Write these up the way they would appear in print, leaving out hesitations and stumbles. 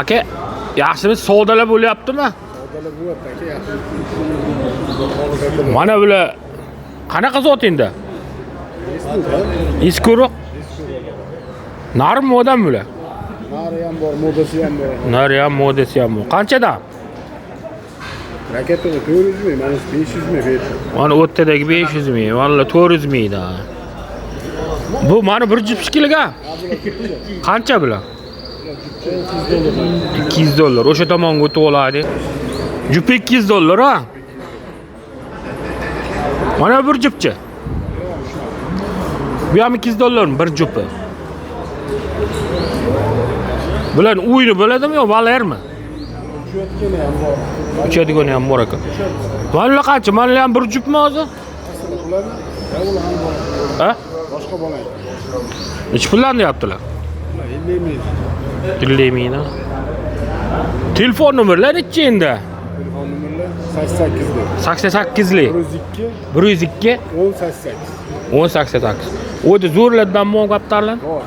Aka, yaxshimi savdolar bo'lyaptimi? Savdolar bo'lyapti aka, yaxshi. Mana bular qanaqa zotingda? Iskuroq. Narm modam bular. Nari ham bor, modasi ham bor. Nari ham modasi ham bor. Qanchadan? Raketani 400 ming, mana 500 ming berdi. Mana o'rtadagi 500 ming, valla 400 mingdan. Bu mana bir jipskiga. Qancha bular? $200. O'sha tomonga o'tib oladi. Jup $200 ha. Mana bir jupchi. Bu ham $200 bir jupi. Bular uyni bo'ladimi yo valermi? Uchadigani ham bor ekan. Mana qancha? Mana ham bir jupmi hozir? Ha? Boshqa bo'lmaydi. Nech pullarni deyaptilar? 50 ming. 50 ming. Telefon nomerlar nechi endi? Telefon nomerlar 88 88lik. 102 102 188. 188. O'zi zo'rlardan mol qaptarlar. Bor.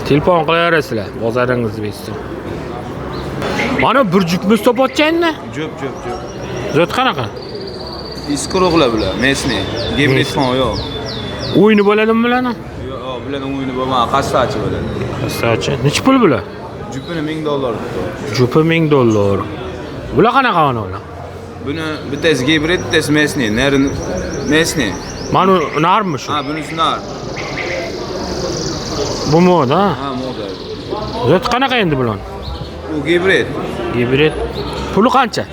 Telefon qilaverasizlar, bozoringizni bilsin. Mana bir jupimiz topotchangni? Jup. Zot qanaqa? Iskuroqlar bular, mesni. Gibrid ham yo'q. O'yini bo'ladimi bularni? Yo'q, bularning o'yini bo'lmadi, qassachi bo'ladi. Qassachi. Nech pul bular? Jupini $1000. Jupi $1000. Bular qanaqa mana ular? Buni bittasi gibrid, bittasi mesni. Nari mesni. Mana narmi shu? Ha, bunisi nar. Bu moda. Ha, moda. Zot qanaqa endi bular? Bu gibrid. Gibrid. Puli qancha?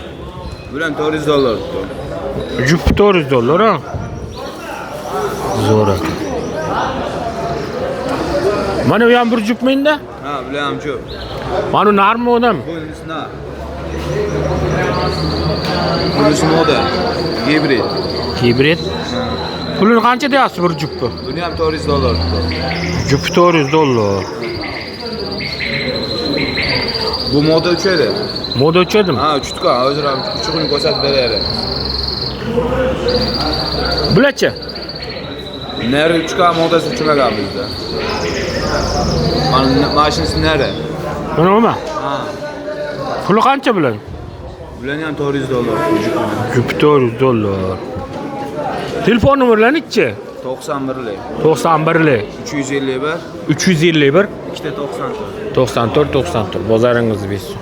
Bulan $400. Jup $400 ha. Zo'r ekan. Mana bu ham bir jup menda? Ha, bular ham jup. Mana narmi odam? Bunisi nar. Bunisi moda. Gibrid. Gibrid. Pulini qancha deyapsiz bir jupni? Buni ham $400. Jup $400. Bu moda uchadi. Moda uchadimi? Ha, uchutgan. Hozir ham uchuqni ko'rsatib beraver. Bularchi? Nari uchgan modasi uchimagan bizda. Mana mashinasi nari. Mana nima? Ha. Puli qancha bular? Bularning ham $400 Jup $400. Telefon nomerlari nechi? 91lik. 91lik. 351 351 294. 94 94. Bozoringizni bilsin.